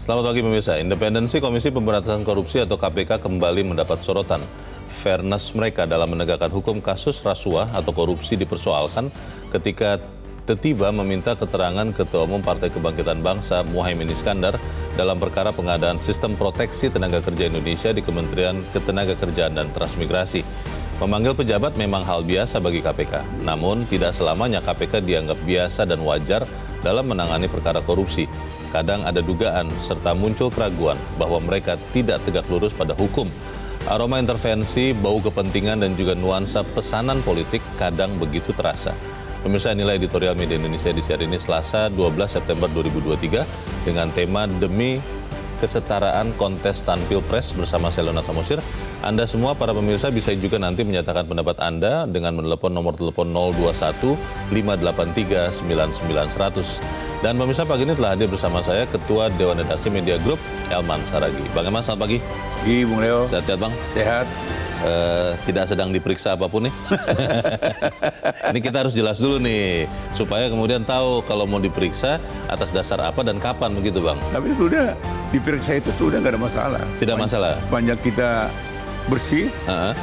Selamat pagi pemirsa. Independensi Komisi Pemberantasan Korupsi atau KPK kembali mendapat sorotan. Fairness mereka dalam menegakkan hukum kasus rasuah atau korupsi dipersoalkan ketika tiba meminta keterangan Ketua Umum Partai Kebangkitan Bangsa Muhaimin Iskandar dalam perkara pengadaan sistem proteksi tenaga kerja Indonesia di Kementerian Ketenagakerjaan dan Transmigrasi. Memanggil pejabat memang hal biasa bagi KPK, namun tidak selamanya KPK dianggap biasa dan wajar dalam menangani perkara korupsi. Kadang ada dugaan serta muncul keraguan bahwa mereka tidak tegak lurus pada hukum. Aroma intervensi, bau kepentingan, dan juga nuansa pesanan politik kadang begitu terasa. Pemirsa, inilah editorial Media Indonesia di hari ini Selasa 12 September 2023 dengan tema Demi Kesetaraan Kontestan Pilpres bersama saya Leonard Samosir. Anda semua para pemirsa bisa juga nanti menyatakan pendapat Anda dengan menelepon nomor telepon 021 583 99100. Dan pemirsa, pagi ini telah hadir bersama saya Ketua Dewan Redaksi Media Group, Elman Saragih. Bang Elman, selamat pagi. Pagi, Bung Leo. Sehat-sehat, Bang? Sehat. Tidak sedang diperiksa apapun nih. Ini kita harus jelas dulu nih, supaya kemudian tahu kalau mau diperiksa atas dasar apa dan kapan, begitu Bang. Tapi itu udah diperiksa itu tuh udah nggak ada masalah. Tidak masalah. Sepanjang kita bersih,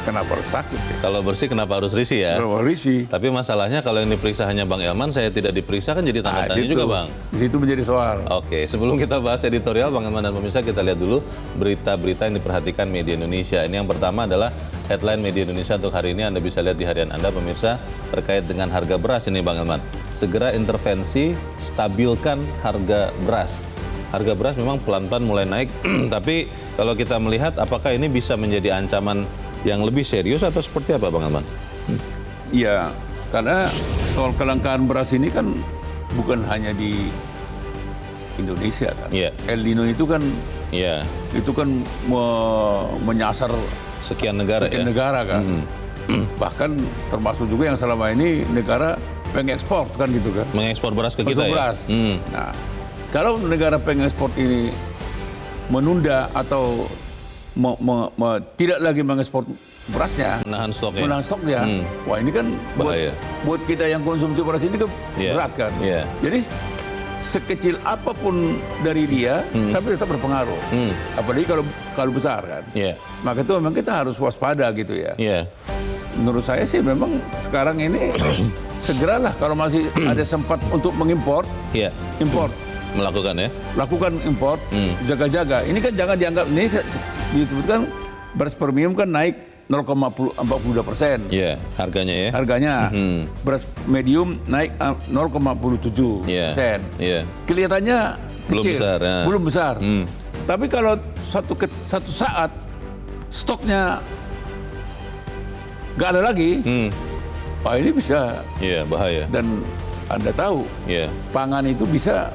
kenapa harus takut? Ya? Kalau bersih kenapa harus risih ya? Kenapa risih? Tapi masalahnya kalau yang diperiksa hanya Bang Elman, saya tidak diperiksa kan jadi tanda tanya juga Bang. Di situ menjadi soal. Oke, sebelum kita bahas editorial Bang Elman dan pemirsa, kita lihat dulu berita-berita yang diperhatikan media Indonesia. Ini yang pertama adalah headline media Indonesia untuk hari ini. Anda bisa lihat di harian Anda pemirsa terkait dengan harga beras ini Bang Elman. Segera intervensi, stabilkan harga beras. Harga beras memang pelan-pelan mulai naik, tapi kalau kita melihat apakah ini bisa menjadi ancaman yang lebih serius atau seperti apa Bang Elman? Iya, karena soal kelangkaan beras ini kan bukan hanya di Indonesia kan. Yeah. El Nino itu kan menyasar sekian negara negara kan. Bahkan termasuk juga yang selama ini negara pengekspor kan gitu kan. Mengekspor beras ke kita beras. Ya? Nah, kalau negara pengekspor ini menunda atau tidak lagi mengekspor berasnya, menahan stoknya, wah ini kan buat kita yang konsumsi beras ini kan berat kan. Jadi sekecil apapun dari dia, tapi tetap berpengaruh. Apalagi kalau besar kan. Maka itu memang kita harus waspada gitu ya. Menurut saya sih memang sekarang ini segeralah kalau masih ada sempat untuk mengimpor, impor. Lakukan impor, jaga-jaga. Ini kan jangan dianggap, ini disebutkan beras premium kan naik 0,42%. Harganya ya. Harganya. Beras medium naik 0,47%. Kelihatannya kecil, belum besar. Tapi kalau satu saat stoknya nggak ada lagi, wah ini bisa bahaya. Dan Anda tahu, pangan itu bisa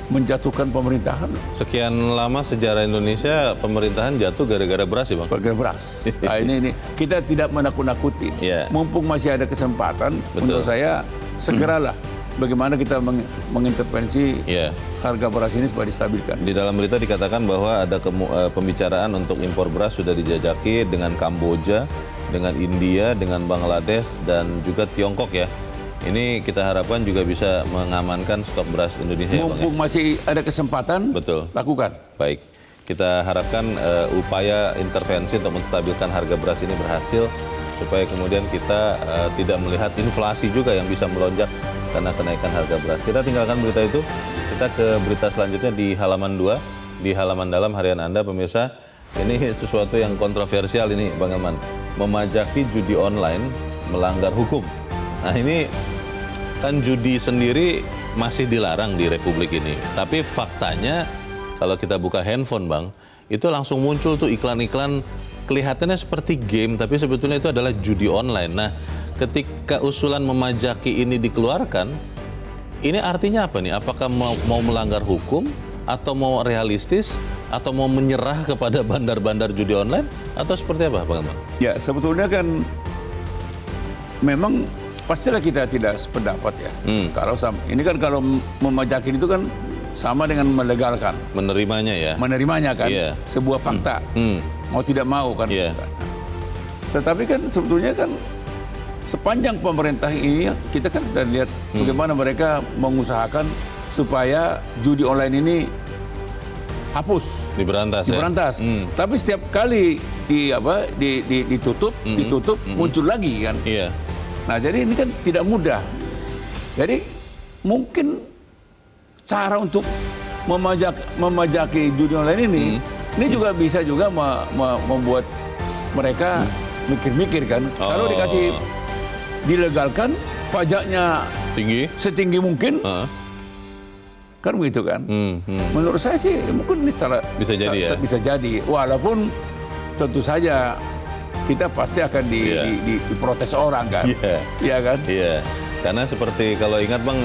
menjatuhkan pemerintahan. Sekian lama sejarah Indonesia pemerintahan jatuh gara-gara beras ya Bang? Gara-gara beras. Nah, ini kita tidak menakut-nakuti. Mumpung masih ada kesempatan, menurut saya segeralah bagaimana kita mengintervensi harga beras ini supaya distabilkan. Di dalam berita dikatakan bahwa ada pembicaraan untuk impor beras sudah dijajaki dengan Kamboja, dengan India, dengan Bangladesh, dan juga Tiongkok ya. Ini kita harapkan juga bisa mengamankan stok beras Indonesia. Mumpung masih ada kesempatan, lakukan. Baik, kita harapkan upaya intervensi untuk menstabilkan harga beras ini berhasil, supaya kemudian kita tidak melihat inflasi juga yang bisa melonjak karena kenaikan harga beras. Kita tinggalkan berita itu, kita ke berita selanjutnya di halaman 2, di halaman dalam harian Anda pemirsa. Ini sesuatu yang kontroversial ini Bang Elman. Memajaki judi online melanggar hukum. Nah ini kan judi sendiri masih dilarang di Republik ini. Tapi faktanya kalau kita buka handphone Bang, itu langsung muncul tuh iklan-iklan kelihatannya seperti game, tapi sebetulnya itu adalah judi online. Nah ketika usulan memajaki ini dikeluarkan, ini artinya apa nih? Apakah mau melanggar hukum, atau mau realistis, atau mau menyerah kepada bandar-bandar judi online, atau seperti apa Bang Elman? Ya sebetulnya kan memang pastilah kita tidak sependapat ya. Kalau ini kan kalau memajakin itu kan sama dengan melegalkan. Menerimanya ya. Menerimanya kan. Sebuah fakta. Mau tidak mau kan. Tetapi kan sebetulnya kan sepanjang pemerintah ini kita kan sudah lihat bagaimana mereka mengusahakan supaya judi online ini dihapus, diberantas. Tapi setiap kali ditutup, muncul lagi kan. Iya. Nah, jadi ini kan tidak mudah. Jadi mungkin cara untuk memajaki judi online ini juga bisa juga membuat mereka mikir-mikir kan. Kalau dikasih dilegalkan, pajaknya tinggi, setinggi mungkin, kan begitu kan. Menurut saya sih mungkin ini bisa jadi. Walaupun tentu saja kita pasti akan diprotes orang kan. Iya kan? Iya. Karena seperti kalau ingat Bang,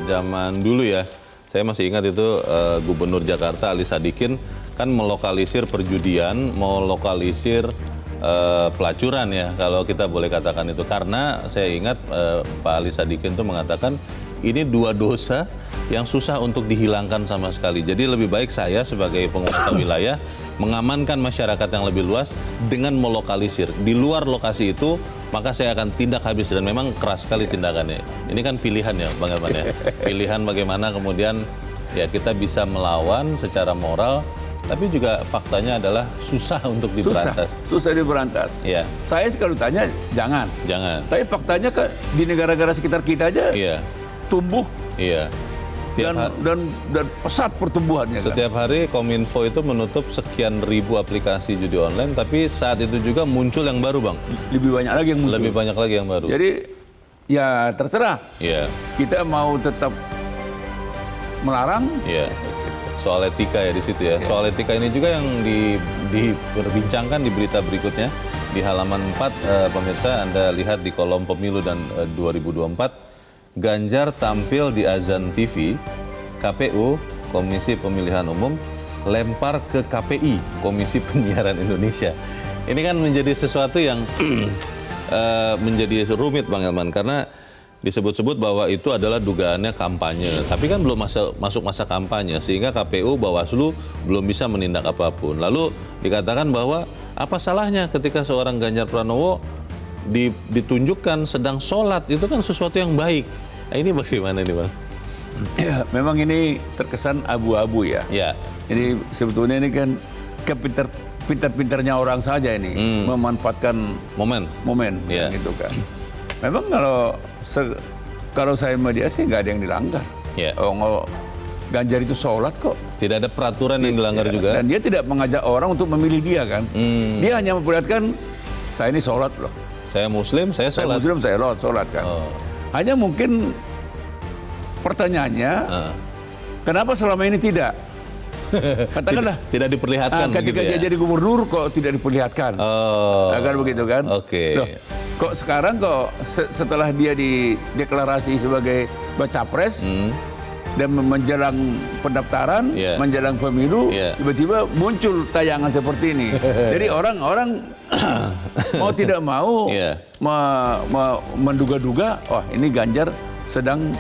zaman dulu ya, saya masih ingat itu Gubernur Jakarta Ali Sadikin kan melokalisir perjudian, melokalisir pelacuran ya, kalau kita boleh katakan itu. Karena saya ingat Pak Ali Sadikin itu mengatakan ini dua dosa yang susah untuk dihilangkan sama sekali. Jadi lebih baik saya sebagai penguasa wilayah mengamankan masyarakat yang lebih luas dengan melokalisir. Di luar lokasi itu, maka saya akan tindak habis, dan memang keras sekali tindakannya. Ini kan pilihan ya Bang Elman ya. Pilihan bagaimana kemudian ya kita bisa melawan secara moral, tapi juga faktanya adalah susah untuk diberantas. Susah diberantas. Iya. Saya sih kalau tanya jangan. Tapi faktanya di negara-negara sekitar kita aja tumbuh. Iya. Dan pesat pertumbuhannya. Setiap hari Kominfo itu menutup sekian ribu aplikasi judi online, tapi saat itu juga muncul yang baru Bang. Lebih banyak lagi yang muncul. Lebih banyak lagi yang baru. Jadi ya terserah. Iya. Kita mau tetap melarang. Iya. Soal etika ya di situ ya. Soal etika ini juga yang diperbincangkan di berita berikutnya. Di halaman 4, pemirsa, Anda lihat di kolom pemilu dan 2024. Ganjar tampil di Azan TV, KPU, Komisi Pemilihan Umum, lempar ke KPI, Komisi Penyiaran Indonesia. Ini kan menjadi sesuatu yang menjadi rumit Bang Elman, karena disebut-sebut bahwa itu adalah dugaannya kampanye. Tapi kan belum masuk masa kampanye, sehingga KPU, Bawaslu belum bisa menindak apapun. Lalu dikatakan bahwa apa salahnya ketika seorang Ganjar Pranowo ditunjukkan sedang sholat, itu kan sesuatu yang baik. Nah, ini bagaimana nih Bang? Ya, memang ini terkesan abu-abu ya. Jadi sebetulnya ini kan pintar-pintarnya orang saja ini memanfaatkan momen gitu kan. Memang kalau saya sama dia sih nggak ada yang dilanggar. Ganjar itu sholat kok. Tidak ada peraturan yang dilanggar juga. Dan dia tidak mengajak orang untuk memilih dia kan. Dia hanya memperlihatkan saya ini sholat loh. Saya Muslim, saya sholat. Saya Muslim, saya sholat kan. Hanya mungkin pertanyaannya, kenapa selama ini tidak? Katakanlah tidak diperlihatkan. Ketika dia jadi gubernur kok tidak diperlihatkan. Agar begitu kan? Loh, kok sekarang setelah dia dideklarasi sebagai baca pres dan menjelang pendaftaran, menjelang pemilu, tiba-tiba muncul tayangan seperti ini. Jadi orang-orang mau tidak mau menduga-duga, ini Ganjar sedang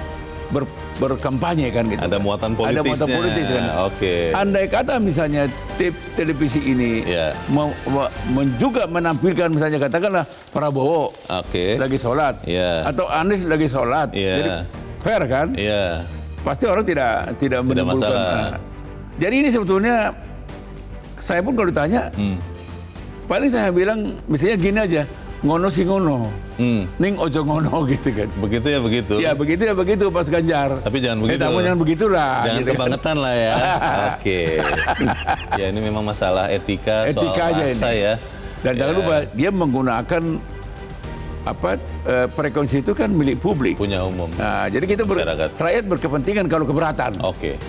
berkampanye kan gitu. Ada muatan politisnya. Ada muatan politis kan. Andai kata misalnya televisi ini juga menampilkan misalnya katakanlah Prabowo lagi sholat atau Anies lagi sholat, jadi fair kan? Pasti orang tidak menimbulkan. Jadi ini sebetulnya saya pun kalau ditanya, paling saya bilang misalnya gini aja, ngono sih ngono, ning ojo ngono gitu kan. Begitu ya begitu. Ya begitu ya begitu Mas Ganjar. Tapi jangan begitu. Jangan begitulah. Jangan gitu kebangetan kan lah ya. Ya ini memang masalah etika soal rasa ya. Dan jangan lupa dia menggunakan frekuensi itu kan milik publik, punya umum. Nah, jadi kita rakyat berkepentingan kalau keberatan.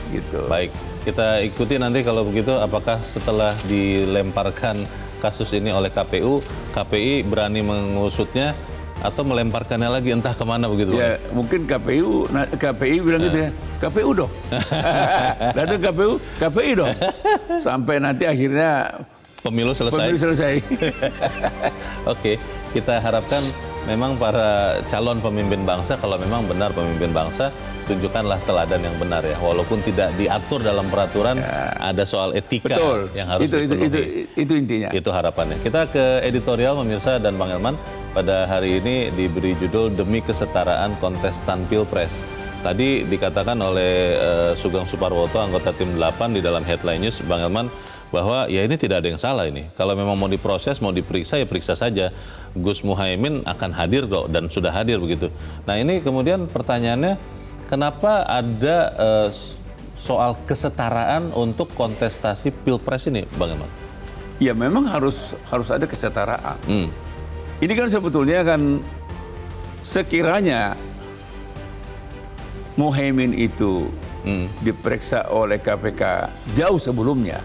Gitu. Baik, kita ikuti nanti kalau begitu apakah setelah dilemparkan kasus ini oleh KPU, KPI berani mengusutnya atau melemparkannya lagi entah kemana begitu. Ya, mungkin KPI bilang gitu ya, KPU dong. Lalu KPI dong. Sampai nanti akhirnya pemilu selesai. Oke, kita harapkan memang para calon pemimpin bangsa, kalau memang benar pemimpin bangsa, tunjukkanlah teladan yang benar ya. Walaupun tidak diatur dalam peraturan, ada soal etika yang harus dipenuhi. Itu intinya. Itu harapannya. Kita ke editorial pemirsa dan Bang Elman. Pada hari ini diberi judul Demi Kesetaraan Kontestan Pilpres. tadi dikatakan oleh Sugeng Suparwoto, anggota tim 8 di dalam headline news, Bang Elman, bahwa ya ini tidak ada yang salah ini. Kalau memang mau diproses, mau diperiksa, ya periksa saja. Gus Muhaimin akan hadir kok, dan sudah hadir begitu. Nah ini kemudian pertanyaannya, kenapa ada soal kesetaraan untuk kontestasi Pilpres ini, Bang Elman? Ya memang harus ada kesetaraan. Ini kan sebetulnya kan sekiranya Muhaimin itu diperiksa oleh KPK jauh sebelumnya.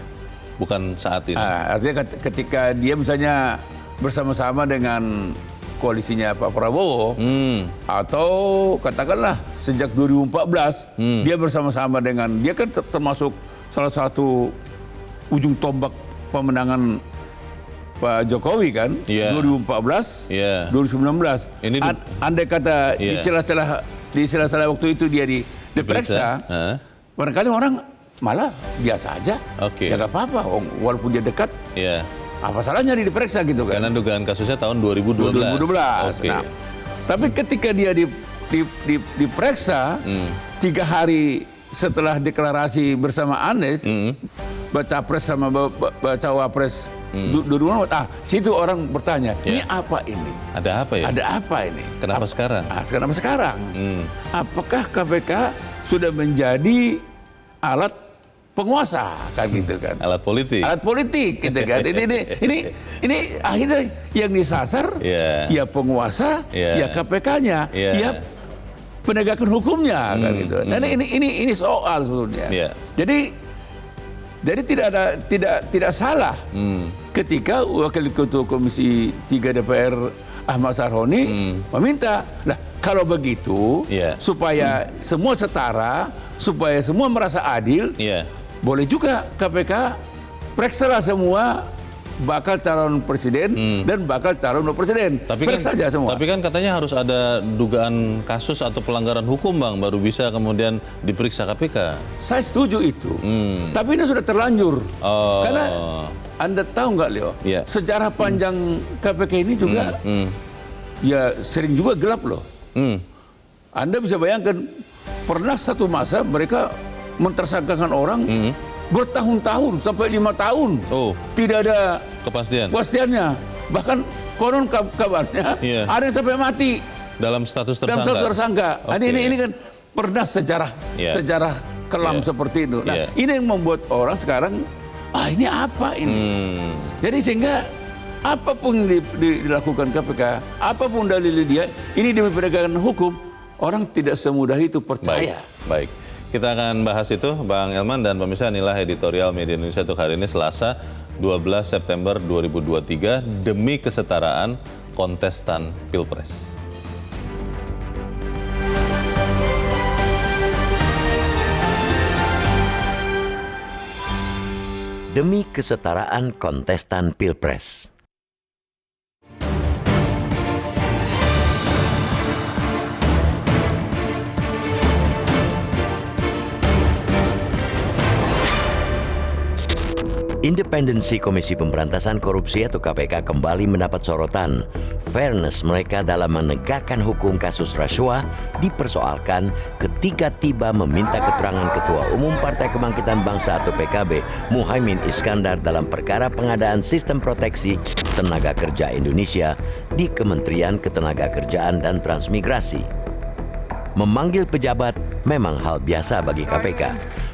Bukan saat ini. Artinya ketika dia misalnya bersama-sama dengan koalisinya Pak Prabowo, atau katakanlah sejak 2014 dia bersama-sama dengan, dia kan termasuk salah satu ujung tombak pemenangan Pak Jokowi kan, 2014, 2019. Ini andai kata di celah-celah waktu itu dia diperiksa, barangkali orang malah biasa aja, ya nggak apa-apa, walaupun dia dekat, apa salahnya diperiksa gitu kan? Karena dugaan kasusnya tahun 2012. Nah, tapi ketika dia diperiksa 3 hari setelah deklarasi bersama Anies, baca pres sama baca wapres, situ orang bertanya, ini apa ini? Ada apa ya? Ada apa ini? Kenapa sekarang? Kenapa sekarang? Apakah KPK sudah menjadi alat penguasa kan gitu kan? Alat politik gitu kan? Ini akhirnya yang disasar ya penguasa, ya KPK-nya, ya penegakan hukumnya kan gitu. Dan ini soal sebetulnya. Jadi tidak salah ketika Wakil Ketua Komisi 3 DPR Ahmad Sarhoni meminta, nah kalau begitu supaya semua setara, supaya semua merasa adil, boleh juga KPK periksalah semua bakal calon presiden dan bakal calon wakil presiden. Periksa saja semua. Tapi kan katanya harus ada dugaan kasus atau pelanggaran hukum, Bang, baru bisa kemudian diperiksa KPK. Saya setuju itu. Tapi ini sudah terlanjur. Karena Anda tahu nggak, Leo? Sejarah panjang KPK ini juga ya sering juga gelap loh. Anda bisa bayangkan, pernah satu masa mereka mentersangkakan orang bertahun-tahun sampai 5 tahun, tidak ada kepastiannya. Bahkan konon kabarnya ada yang sampai mati dalam status tersangka. Ini kan pernah sejarah kelam seperti itu. Nah, ini yang membuat orang sekarang, ini apa ini? Jadi sehingga apapun dilakukan KPK, apapun dalil dia, ini demi penegakan hukum, orang tidak semudah itu percaya. Baik. Kita akan bahas itu, Bang Elman, dan pemirsa, inilah editorial Media Indonesia untuk hari ini, Selasa 12 September 2023, demi kesetaraan kontestan Pilpres. Demi kesetaraan kontestan Pilpres. Independensi Komisi Pemberantasan Korupsi atau KPK kembali mendapat sorotan. Fairness mereka dalam menegakkan hukum kasus rasuah dipersoalkan ketika tiba meminta keterangan Ketua Umum Partai Kebangkitan Bangsa atau PKB, Muhaimin Iskandar, dalam perkara pengadaan sistem proteksi tenaga kerja Indonesia di Kementerian Ketenagakerjaan dan Transmigrasi. Memanggil pejabat memang hal biasa bagi KPK.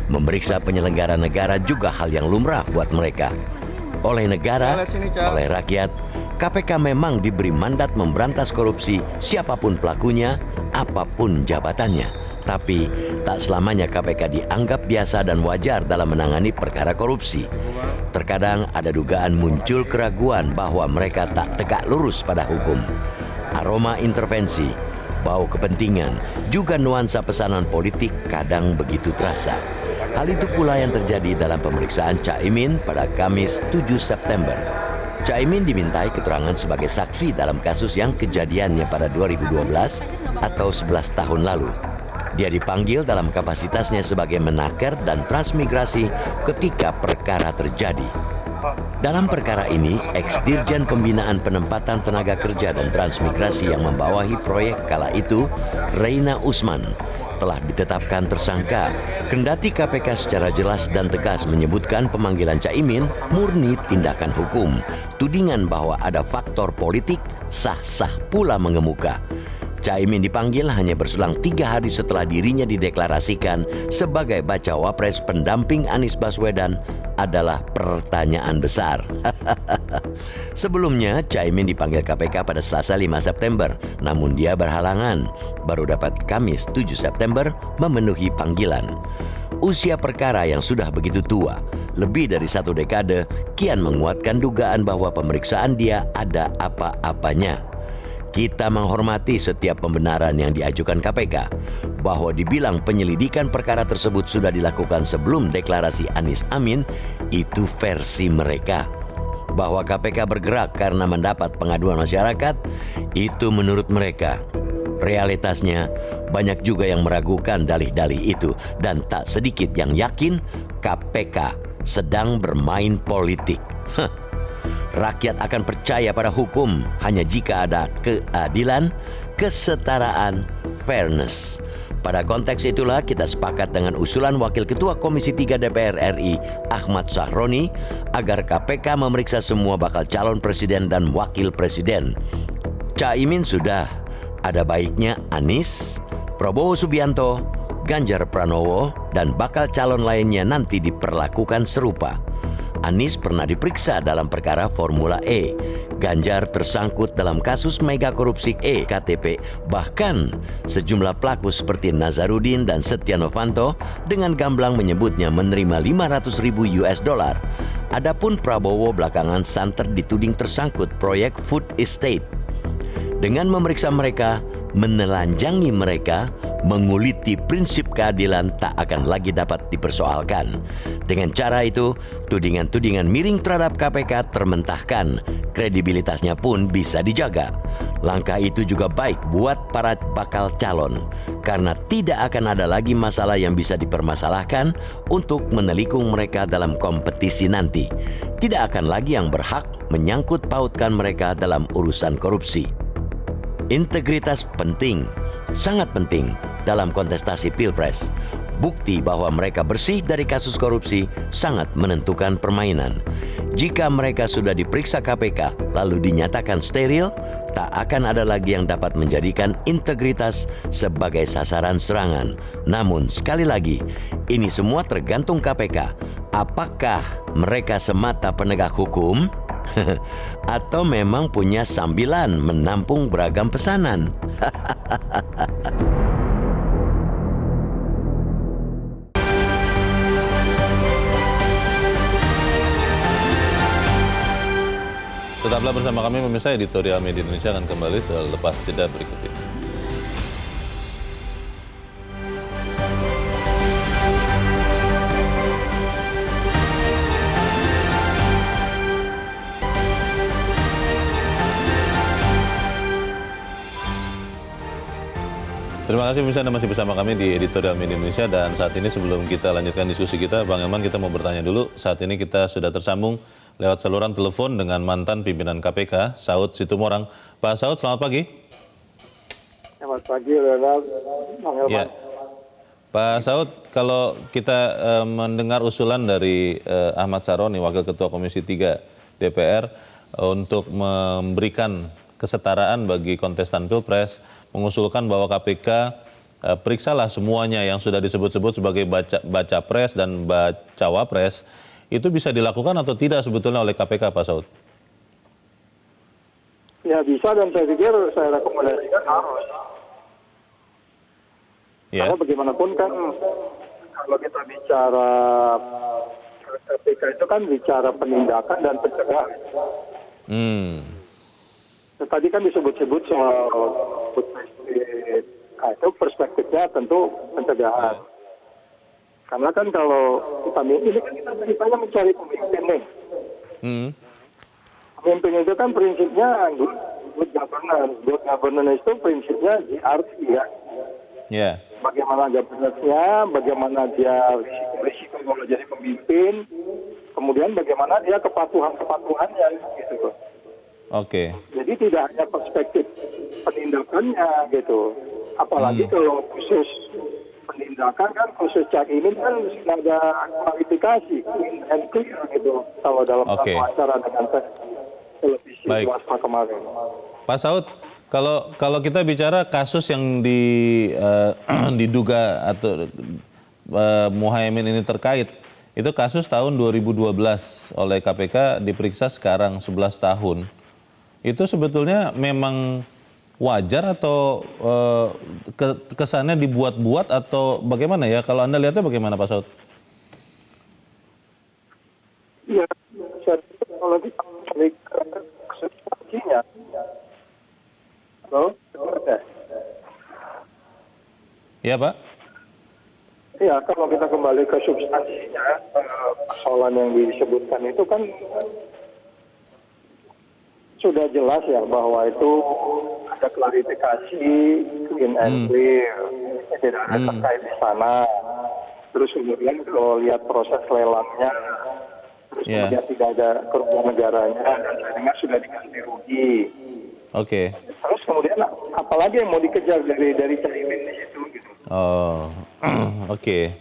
Memeriksa penyelenggara negara juga hal yang lumrah buat mereka. Oleh negara, oleh rakyat, KPK memang diberi mandat memberantas korupsi siapapun pelakunya, apapun jabatannya. Tapi tak selamanya KPK dianggap biasa dan wajar dalam menangani perkara korupsi. Terkadang ada dugaan muncul keraguan bahwa mereka tak tegak lurus pada hukum. Aroma intervensi, bau kepentingan, juga nuansa pesanan politik kadang begitu terasa. Hal itu pula yang terjadi dalam pemeriksaan Caimin pada Kamis 7 September. Caimin dimintai keterangan sebagai saksi dalam kasus yang kejadiannya pada 2012 atau 11 tahun lalu. Dia dipanggil dalam kapasitasnya sebagai menaker dan transmigrasi ketika perkara terjadi. Dalam perkara ini, ex-Dirjen Pembinaan Penempatan Tenaga Kerja dan Transmigrasi yang membawahi proyek kala itu, Reina Usman, telah ditetapkan tersangka. Kendati KPK secara jelas dan tegas menyebutkan pemanggilan Caimin murni tindakan hukum, tudingan bahwa ada faktor politik sah-sah pula mengemuka. Caimin dipanggil hanya berselang 3 hari setelah dirinya dideklarasikan sebagai bacawa pres pendamping Anies Baswedan adalah pertanyaan besar. Sebelumnya, Caimin dipanggil KPK pada Selasa 5 September, namun dia berhalangan. Baru dapat Kamis 7 September memenuhi panggilan. Usia perkara yang sudah begitu tua, lebih dari 1 dekade, kian menguatkan dugaan bahwa pemeriksaan dia ada apa-apanya. Kita menghormati setiap pembenaran yang diajukan KPK, bahwa dibilang penyelidikan perkara tersebut sudah dilakukan sebelum deklarasi Anies Amin, itu versi mereka. Bahwa KPK bergerak karena mendapat pengaduan masyarakat, itu menurut mereka. Realitasnya, banyak juga yang meragukan dalih-dalih itu, dan tak sedikit yang yakin KPK sedang bermain politik. Rakyat akan percaya pada hukum hanya jika ada keadilan, kesetaraan, fairness. Pada konteks itulah kita sepakat dengan usulan Wakil Ketua Komisi 3 DPR RI Ahmad Sahroni agar KPK memeriksa semua bakal calon presiden dan wakil presiden. Caimin sudah, ada baiknya Anies, Prabowo Subianto, Ganjar Pranowo, dan bakal calon lainnya nanti diperlakukan serupa. Anies pernah diperiksa dalam perkara Formula E. Ganjar tersangkut dalam kasus mega korupsi KTP. Bahkan sejumlah pelaku seperti Nazarudin dan Setia Novanto dengan gamblang menyebutnya menerima 500.000 US dollar. Adapun Prabowo belakangan santer dituding tersangkut proyek food estate. Dengan memeriksa mereka, menelanjangi mereka, menguliti prinsip keadilan tak akan lagi dapat dipersoalkan. Dengan cara itu, tudingan-tudingan miring terhadap KPK termentahkan, kredibilitasnya pun bisa dijaga. Langkah itu juga baik buat para bakal calon, karena tidak akan ada lagi masalah yang bisa dipermasalahkan untuk menelikung mereka dalam kompetisi nanti. Tidak akan lagi yang berhak menyangkut pautkan mereka dalam urusan korupsi. Integritas penting, sangat penting dalam kontestasi Pilpres. Bukti bahwa mereka bersih dari kasus korupsi sangat menentukan permainan. Jika mereka sudah diperiksa KPK lalu dinyatakan steril, tak akan ada lagi yang dapat menjadikan integritas sebagai sasaran serangan. Namun sekali lagi, ini semua tergantung KPK. Apakah mereka semata penegak hukum? Atau memang punya sambilan menampung beragam pesanan? Tetaplah bersama kami pemirsa, editorial Media Indonesia akan kembali selepas jeda berikut ini. Terima kasih pemirsa, Anda masih bersama kami di editorial Media Indonesia, dan saat ini sebelum kita lanjutkan diskusi kita, Bang Elman, kita mau bertanya dulu. Saat ini kita sudah tersambung lewat saluran telepon dengan mantan pimpinan KPK, Saud Situmorang. Pak Saud, selamat pagi. Selamat pagi, Bang Elman. Ya. Pak Saud, kalau kita mendengar usulan dari Ahmad Sahroni, Wakil Ketua Komisi 3 DPR, untuk memberikan kesetaraan bagi kontestan Pilpres, mengusulkan bahwa KPK periksalah semuanya yang sudah disebut-sebut sebagai baca pres dan bacawa pres, itu bisa dilakukan atau tidak sebetulnya oleh KPK, Pak Saud? Ya bisa, dan saya pikir saya rekomendasikan harus. Ya. Karena bagaimanapun kan kalau kita bicara KPK itu kan bicara penindakan dan pencegahan. Tadi kan disebut-sebut soal itu perspektifnya tentu pencegahan. Karena kan kalau kita ini kan kita mencari pemimpin nih. Pemimpin itu kan prinsipnya good governance. Good governance itu prinsipnya GRC ya. Yeah. Bagaimana governance-nya, bagaimana dia risiko kalau jadi pemimpin, kemudian bagaimana dia kepatuhannya gitu. Oke. Jadi tidak hanya perspektif penindakannya gitu. Apalagi kalau khusus Sedangkan kan khusus Cak Imin kan ada klarifikasi and clear gitu kalau dalam satu acara dengan televisi swasta kemarin. Pak Saud, kalau kita bicara kasus yang diduga atau Muhaimin ini terkait, itu kasus tahun 2012 oleh KPK diperiksa sekarang 11 tahun. Itu sebetulnya memang wajar atau kesannya dibuat-buat atau bagaimana ya? Kalau Anda lihatnya bagaimana Pak Saud? Iya, kalau kita balik ke substansinya. Halo? Iya Pak? Iya, kalau kita kembali ke substansinya, persoalan yang disebutkan itu kan sudah jelas ya bahwa itu ada klarifikasi clean and clear, tidak ada terkait di sana. Terus kemudian kalau lihat proses lelangnya, terus kemudian tidak ada kerugian negaranya, dan saya dengar sudah diganti rugi. Oke. Terus kemudian apalagi yang mau dikejar dari Caimin di situ gitu. Oh, oke.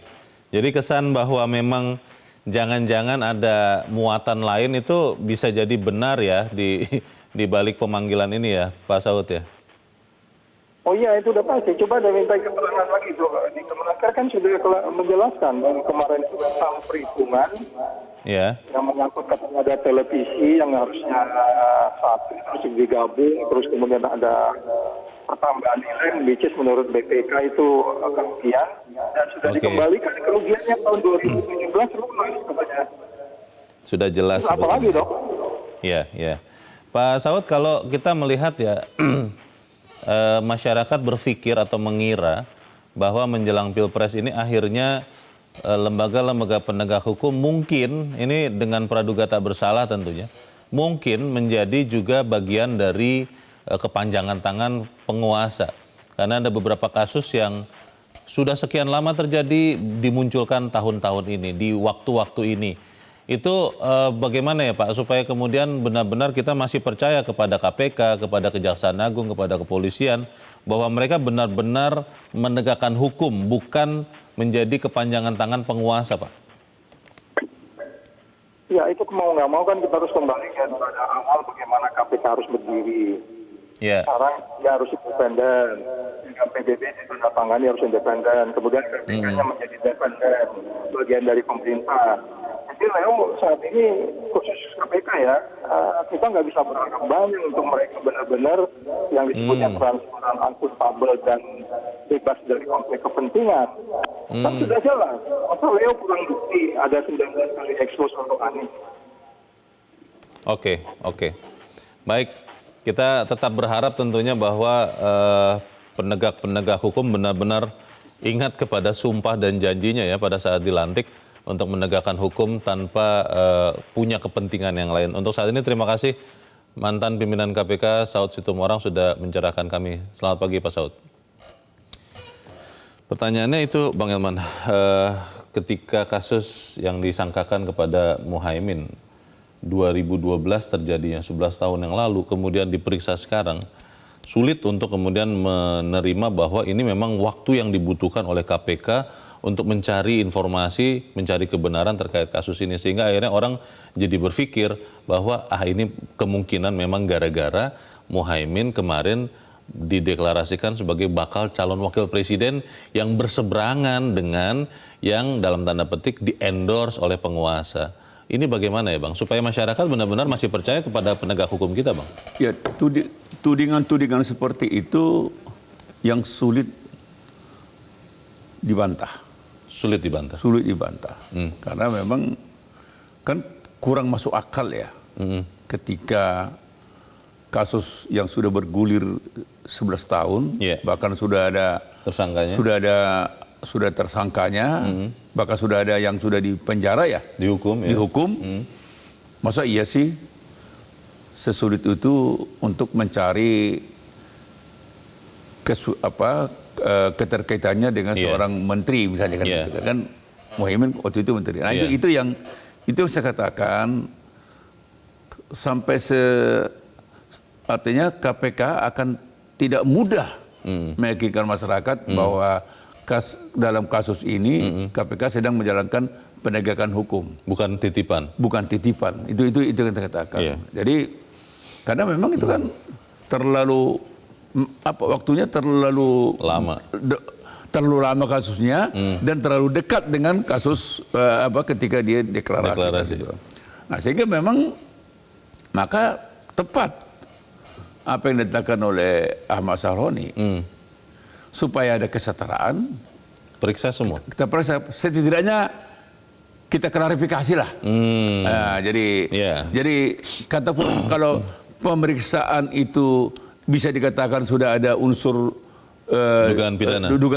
Jadi kesan bahwa memang jangan-jangan ada muatan lain itu bisa jadi benar ya di balik pemanggilan ini ya, Pak Saud ya? Oh iya, itu udah pasti. Coba ada minta keterangan lagi. Di Kemenaker kan sudah menjelaskan bahwa kemarin itu sama perhitungan yang menyangkut katanya ada televisi yang harusnya satu terus digabung, terus kemudian ada pertambahan nilai, which is menurut BPK itu kerugian, dan sudah dikembalikan kerugiannya tahun 2017 lunas katanya. Sudah jelas. Apa lagi dok? Iya, iya. Pak Saud, kalau kita melihat ya masyarakat berpikir atau mengira bahwa menjelang Pilpres ini akhirnya lembaga-lembaga penegak hukum mungkin ini dengan praduga tak bersalah tentunya mungkin menjadi juga bagian dari kepanjangan tangan penguasa, karena ada beberapa kasus yang sudah sekian lama terjadi dimunculkan tahun-tahun ini di waktu-waktu ini. Itu bagaimana ya Pak supaya kemudian benar-benar kita masih percaya kepada KPK, kepada Kejaksaan Agung, kepada kepolisian bahwa mereka benar-benar menegakkan hukum, bukan menjadi kepanjangan tangan penguasa, Pak? Ya, itu mau nggak mau kan kita harus kembali kan pada awal bagaimana KPK harus berdiri. Sekarang dia harus independen, dengan PBB ditandatangani harus independen, kemudian KPK-nya menjadi independen, bagian dari pemerintah. Jadi Leo saat ini khusus KPK ya, kita nggak bisa berharap banyak untuk mereka benar-benar yang disebutnya transparan, akuntabel dan bebas dari konflik kepentingan. Kan sudah jelas, masa Leo kurang bukti ada 19 kali ekspos untuk Anies. Oke. Baik, kita tetap berharap tentunya bahwa penegak-penegak hukum benar-benar ingat kepada sumpah dan janjinya ya pada saat dilantik untuk menegakkan hukum tanpa punya kepentingan yang lain. Untuk saat ini terima kasih mantan pimpinan KPK Saud Situmorang sudah mencerahkan kami. Selamat pagi Pak Saud. Pertanyaannya itu Bang Elman, ketika kasus yang disangkakan kepada Muhaimin 2012 terjadinya 11 tahun yang lalu, kemudian diperiksa sekarang, sulit untuk kemudian menerima bahwa ini memang waktu yang dibutuhkan oleh KPK untuk mencari informasi, mencari kebenaran terkait kasus ini. Sehingga akhirnya orang jadi berpikir bahwa ini kemungkinan memang gara-gara Muhaimin kemarin dideklarasikan sebagai bakal calon wakil presiden yang berseberangan dengan yang dalam tanda petik di-endorse oleh penguasa. Ini bagaimana ya Bang? Supaya masyarakat benar-benar masih percaya kepada penegak hukum kita Bang? Ya, tudingan-tudingan seperti itu yang sulit dibantah. Sulit dibantah? Sulit dibantah. Karena memang kan kurang masuk akal ya. Ketika kasus yang sudah bergulir 11 tahun, bahkan sudah ada tersangkanya, sudah tersangkanya, bahkan sudah ada yang sudah dipenjara ya, dihukum. Masa iya sih sesulit itu untuk mencari keterkaitannya dengan seorang menteri misalnya kan, gitu kan Muhaimin waktu itu menteri. Nah itu saya katakan sampai artinya KPK akan tidak mudah meyakinkan masyarakat bahwa dalam kasus ini KPK sedang menjalankan penegakan hukum, bukan titipan. Bukan titipan. Itu yang kita katakan. Iya. Jadi karena memang itu kan terlalu waktunya terlalu lama. Terlalu lama kasusnya dan terlalu dekat dengan kasus ketika dia deklarasi. Nah, sehingga memang maka tepat apa yang dikatakan oleh Ahmad Saroni supaya ada kesetaraan, periksa semua. kita periksa setidaknya kita klarifikasi lah. Nah, jadi katakan kalau pemeriksaan itu bisa dikatakan sudah ada unsur dugaan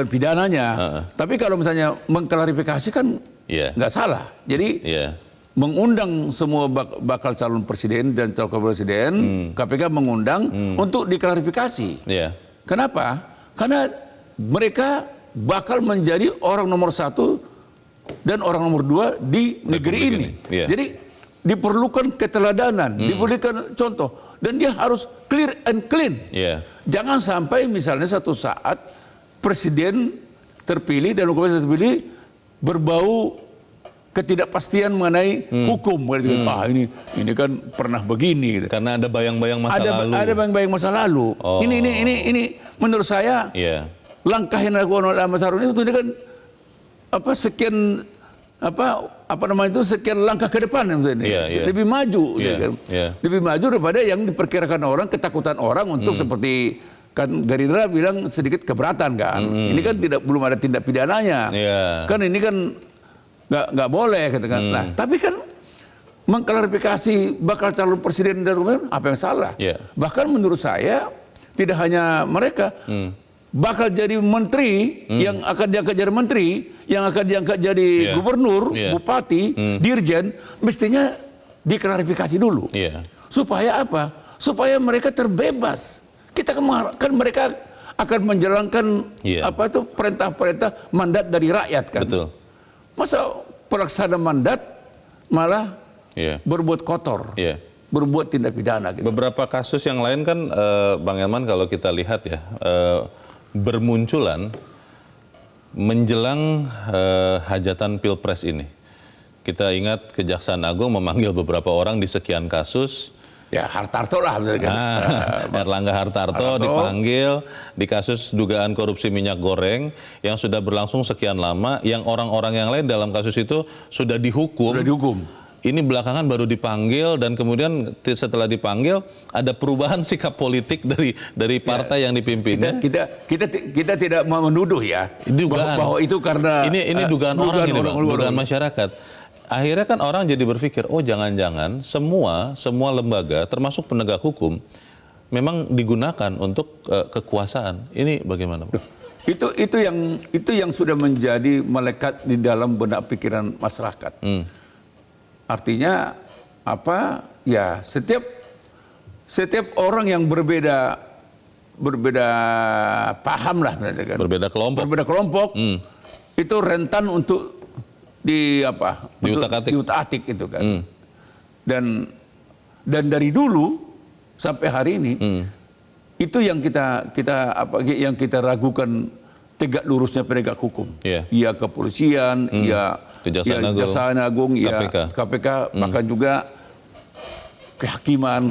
pidananya, tapi kalau misalnya mengklarifikasi kan nggak salah. Jadi mengundang semua bakal calon presiden dan calon presiden, KPK mengundang untuk diklarifikasi. Kenapa? Karena mereka bakal menjadi orang nomor 1 dan orang nomor 2 di negeri ini. Jadi diperlukan keteladanan, diperlukan contoh, dan dia harus clear and clean. Jangan sampai misalnya satu saat presiden terpilih dan hukumnya terpilih berbau ketidakpastian mengenai hukum. Ini kan pernah begini. Gitu. Karena ada bayang-bayang masa lalu. Ada bayang-bayang masa lalu. Ini menurut saya langkah yang dilakukan oleh Ahmad Saroni itu kan sekian langkah ke depan lebih maju, lebih maju daripada yang diperkirakan orang, ketakutan orang untuk seperti kan Gerindra bilang sedikit keberatan kan. Ini kan belum ada tindak pidananya, kan ini kan nggak boleh katakan. Nah, tapi kan mengklarifikasi bakal calon presiden dan apa yang salah? Bahkan menurut saya tidak hanya mereka. Bakal jadi menteri, yang akan diangkat jadi menteri, yang akan diangkat jadi gubernur, bupati, dirjen, mestinya diklarifikasi dulu. Supaya apa? Supaya mereka terbebas. Kita kan mereka akan menjalankan perintah-perintah mandat dari rakyat kan. Betul. Masa pelaksana mandat malah berbuat kotor. Berbuat tindak pidana gitu. Beberapa kasus yang lain kan Bang Elman kalau kita lihat bermunculan menjelang hajatan Pilpres ini. Kita ingat Kejaksaan Agung memanggil beberapa orang di sekian kasus. Ya Hartarto lah. Erlangga Hartarto dipanggil di kasus dugaan korupsi minyak goreng yang sudah berlangsung sekian lama, yang orang-orang yang lain dalam kasus itu sudah dihukum. Ini belakangan baru dipanggil dan kemudian setelah dipanggil ada perubahan sikap politik dari partai yang dipimpinnya. Kita tidak mau menuduh bahwa itu karena ini dugaan orang ini, Bang, dugaan masyarakat. Akhirnya kan orang jadi berpikir, oh jangan-jangan semua lembaga termasuk penegak hukum memang digunakan untuk kekuasaan. Ini bagaimana, Bang? Itu yang sudah menjadi melekat di dalam benak pikiran masyarakat. Artinya setiap orang yang berbeda paham lah, berbeda kelompok itu rentan untuk diutak-atik itu kan. Dan dari dulu sampai hari ini itu yang kita ragukan tegak lurusnya penegak hukum. Ya kepolisian, Kejaksaan Agung, KPK, bahkan juga kehakiman.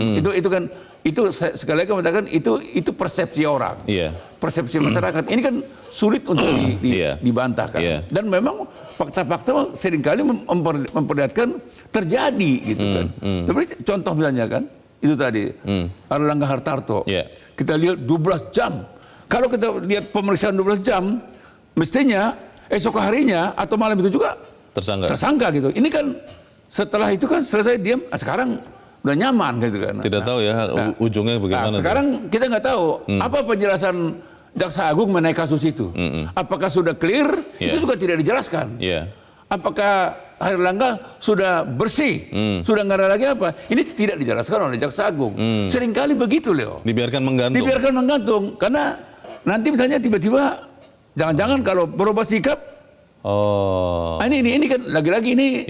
Itu sekali lagi mengatakan itu persepsi orang, persepsi masyarakat. Ini kan sulit untuk dibantahkan. Dan memang fakta-fakta seringkali memperlihatkan terjadi gitu kan. Tapi contoh misalnya kan itu tadi Erlangga Hartarto. Kita lihat 12 jam. Kalau kita lihat pemeriksaan 12 jam, mestinya esok harinya atau malam itu juga tersangka gitu. Ini kan setelah itu kan selesai diam, sekarang udah nyaman gitu kan. Tidak tahu ujungnya bagaimana. Sekarang kita nggak tahu apa penjelasan Jaksa Agung mengenai kasus itu. Apakah sudah clear? Itu juga tidak dijelaskan. Apakah Erlangga sudah bersih? Sudah nggak ada lagi apa? Ini tidak dijelaskan oleh Jaksa Agung. Seringkali begitu, Leo. Dibiarkan menggantung. Karena nanti misalnya tiba-tiba jangan-jangan kalau berubah sikap. Ini kan lagi-lagi ini.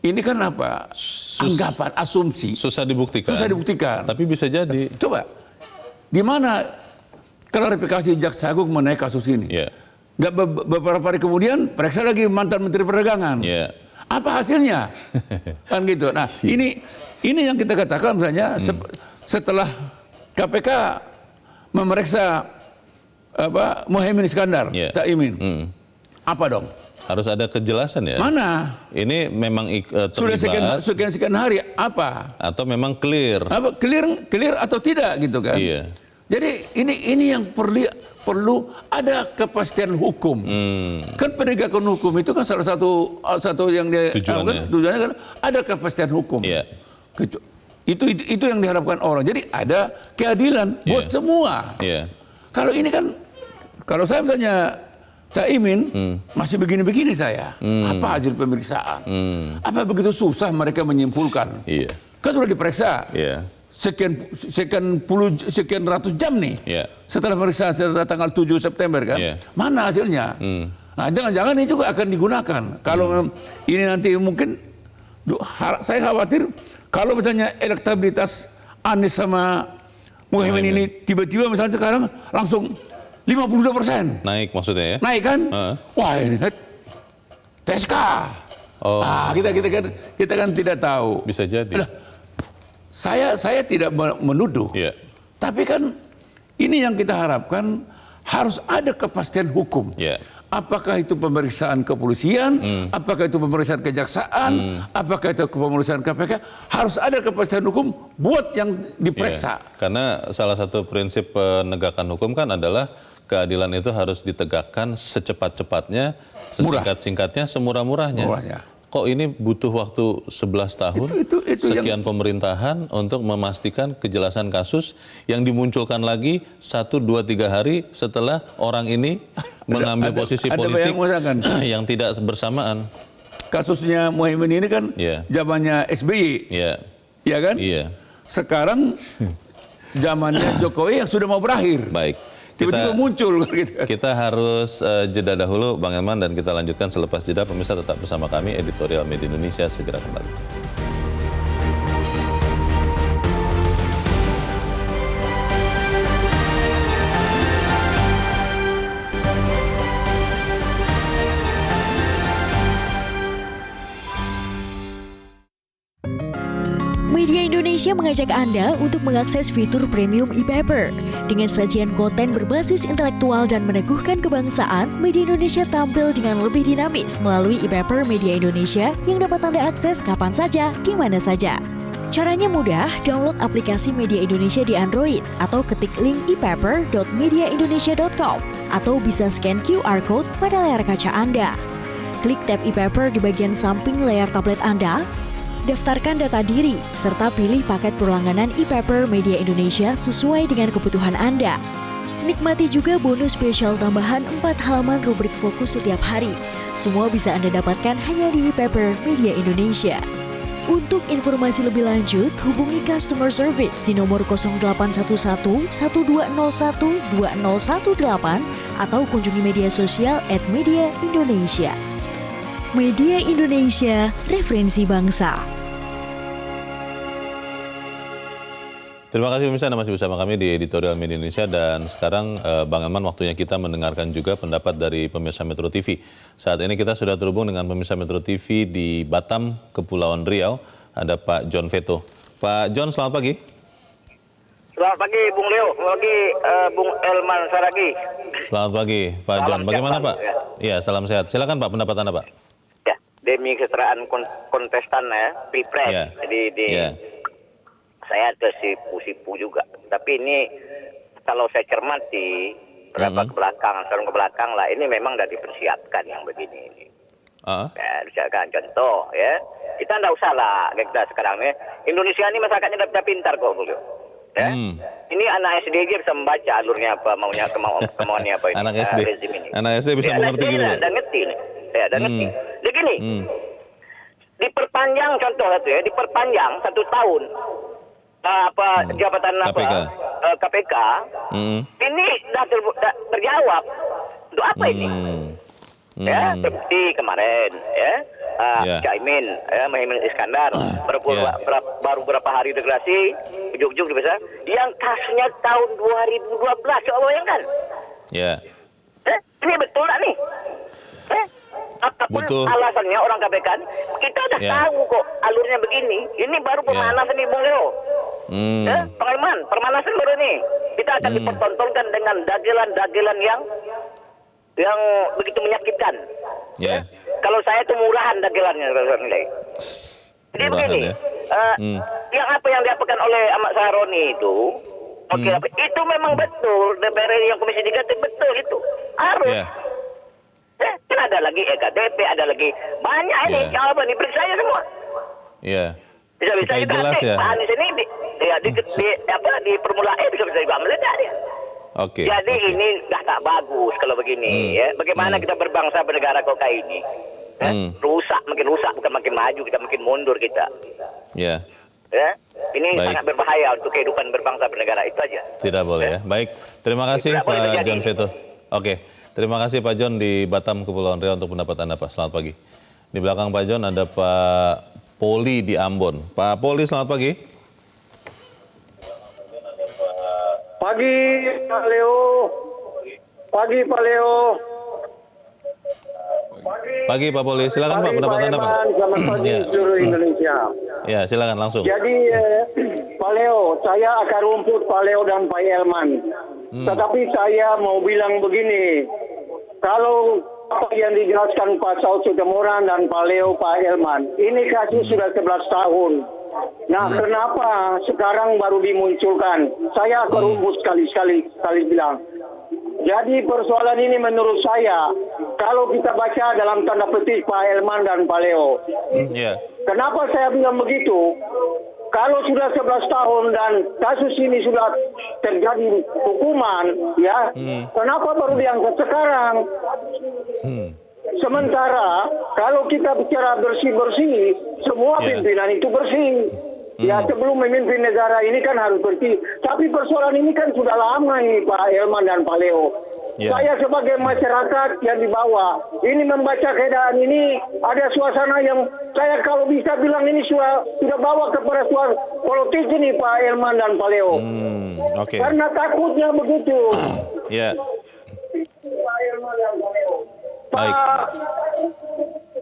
Ini kan apa? Anggapan, asumsi. Susah dibuktikan. Tapi bisa jadi. Coba, di mana klarifikasi Jaksa Agung mengenai kasus ini? Nggak beberapa hari kemudian periksa lagi mantan Menteri Perdagangan. Apa hasilnya? Kan gitu. Nah, ini yang kita katakan misalnya setelah KPK memeriksa Muhaimin Iskandar, Caimin. Apa dong? Harus ada kejelasan ya. Mana? Ini memang sudah sekian hari apa? Atau memang clear? Apa clear atau tidak gitu kan? Iya. Jadi ini yang perlu ada kepastian hukum. Kan penegakan hukum itu kan salah satu yang tujuannya kan ada kepastian hukum. Iya. Itu yang diharapkan orang. Jadi ada keadilan buat semua. Iya. Kalau ini kan kalau saya misalnya Caimin masih begini-begini saya. Apa hasil pemeriksaan? Apa begitu susah mereka menyimpulkan? Iya. Kan sudah diperiksa. Iya. Sekian ratus jam nih. Setelah pemeriksaan setelah tanggal 7 September kan. Mana hasilnya? Nah, jangan-jangan ini juga akan digunakan. Kalau ini nanti mungkin saya khawatir kalau misalnya elektabilitas Anies sama Muhaimin ini tiba-tiba misalnya sekarang langsung 52%. Naik maksudnya ya? Naik kan? Wah ini TSK. Nah, kita kan tidak tahu. Bisa jadi. Nah, saya tidak menuduh. Tapi kan ini yang kita harapkan harus ada kepastian hukum. Apakah itu pemeriksaan kepolisian, apakah itu pemeriksaan kejaksaan, apakah itu pemeriksaan KPK, harus ada kepastian hukum buat yang diperiksa. Karena salah satu prinsip penegakan hukum kan adalah keadilan itu harus ditegakkan secepat-cepatnya, sesingkat-singkatnya, semurah-murahnya. Kok ini butuh waktu 11 tahun, sekian pemerintahan untuk memastikan kejelasan kasus yang dimunculkan lagi 1, 2, 3 hari setelah orang ini mengambil posisi politik yang tidak bersamaan. Kasusnya Muhaimin ini kan zamannya SBY, ya kan? Sekarang zamannya Jokowi yang sudah mau berakhir. Baik. Tiba-tiba muncul. Kita harus jeda dahulu Bang Elman dan kita lanjutkan selepas jeda. Pemirsa tetap bersama kami, Editorial Media Indonesia segera kembali. Media Indonesia mengajak Anda untuk mengakses fitur premium e-paper. Dengan sajian konten berbasis intelektual dan meneguhkan kebangsaan, Media Indonesia tampil dengan lebih dinamis melalui e-paper Media Indonesia yang dapat Anda akses kapan saja, di mana saja. Caranya mudah, download aplikasi Media Indonesia di Android atau ketik link e-paper.mediaindonesia.com atau bisa scan QR code pada layar kaca Anda. Klik tab e-paper di bagian samping layar tablet Anda. Daftarkan data diri, serta pilih paket berlangganan e-paper Media Indonesia sesuai dengan kebutuhan Anda. Nikmati juga bonus spesial tambahan 4 halaman rubrik fokus setiap hari. Semua bisa Anda dapatkan hanya di e-paper Media Indonesia. Untuk informasi lebih lanjut, hubungi customer service di nomor 0811 1201 2018 atau kunjungi media sosial @mediaindonesia. Media Indonesia, referensi bangsa. Terima kasih pemirsa, Anda masih bersama kami di Editorial Media Indonesia dan sekarang Bang Elman waktunya kita mendengarkan juga pendapat dari pemirsa Metro TV. Saat ini kita sudah terhubung dengan pemirsa Metro TV di Batam, Kepulauan Riau. Ada Pak John Veto. Pak John, selamat pagi. Selamat pagi Bung Leo, selamat pagi Bung Elman Saragi. Selamat pagi Pak John. Bagaimana Pak? Iya, salam sehat. Silakan Pak, pendapat Anda Pak. Ya, demi kesetaraan kontestan ya, Pilpres. Jadi saya tersipu-sipu juga. Tapi ini kalau saya cermati berapa tahun ke belakang lah, ini memang sudah dipersiapkan yang begini ini. Ya, misalkan contoh ya, kita tidak usah lah kita sekarang ya. Indonesia ini masyarakatnya sudah pintar kok beliau. Ya. Ini anak SD aja bisa membaca alurnya apa, maunya kemauannya apa ini. Anak SD. Anak SD bisa mengerti gitu. Dan ngerti nih. Ya, dan ngerti. Jadi gini. Diperpanjang contoh satu ya, diperpanjang 1 tahun. Jabatan KPK. Ini sudah terjawab. Untuk apa ini? Ya, seperti kemarin ya. Caimin, Muhaimin Iskandar baru berapa hari degrasi, ujung-ujung bisa. Yang kasusnya tahun 2012, coba bayangkan. Ini betul tak nih? Apapun alasannya orang KPK, kita udah tahu kok alurnya begini. Ini baru pemanasan nih, Bung Leo. Permanasan baru nih. Kita akan dipertontonkan dengan dagelan-dagelan yang begitu menyakitkan. Kalau saya itu murahan dagelannya, nilai. Jadi begini, yang apa yang diapakan oleh Ahmad Sahroni itu, itu memang betul. DPR yang Komisi 3 itu betul itu. Harus. Kan ada lagi EKDP, ada lagi banyak ini. Apa nih, periksa aja semua. Bisa-bisa kita jelas ya. Pak Anies ini di Formula E bisa-bisa juga meledak dia. Jadi ini tak bagus kalau begini. Bagaimana kita berbangsa bernegara kok kayak ini? Rusak, makin rusak, bukan makin maju, kita makin mundur kita. Ini sangat berbahaya untuk kehidupan berbangsa bernegara, itu aja. Tidak boleh ya. Baik, terima kasih Pak John Seto. Terima kasih Pak John di Batam, Kepulauan Riau untuk pendapat Anda Pak. Selamat pagi. Di belakang Pak John ada Pak Poli di Ambon. Pak Poli, selamat pagi. Pagi Pak Leo. Pagi Pak Leo. Pagi Pak Poli, silakan Pak pendapat Anda Pak. Selamat pagi seluruh Indonesia. Ya, silakan langsung. Jadi Pak Leo, saya akar rumput Pak Leo dan Pak Elman. Tetapi saya mau bilang begini, kalau apa yang dijelaskan Pak Saud Sitomorang dan Pak Leo, Pak Elman, ini kasus sudah 11 tahun. Nah, kenapa sekarang baru dimunculkan? Saya akar rumput sekali bilang. Jadi persoalan ini menurut saya, kalau kita baca dalam tanda petik Pak Elman dan Pak Leo, kenapa saya bilang begitu? Kalau sudah 11 tahun dan kasus ini sudah terjadi hukuman, kenapa baru diangkat sekarang? Sementara kalau kita bicara bersih-bersih, semua pimpinan itu bersih. Sebelum memimpin negara ini kan harus bersih. Tapi persoalan ini kan sudah lama nih Pak Elman dan Pak Leo. Saya sebagai masyarakat yang di bawah, ini membaca keadaan ini, ada suasana yang saya kalau bisa bilang ini sudah bawa kepada suara politik ini Pak Elman dan Pak Leo. Karena takutnya begitu. Pak Elman dan Pak Leo.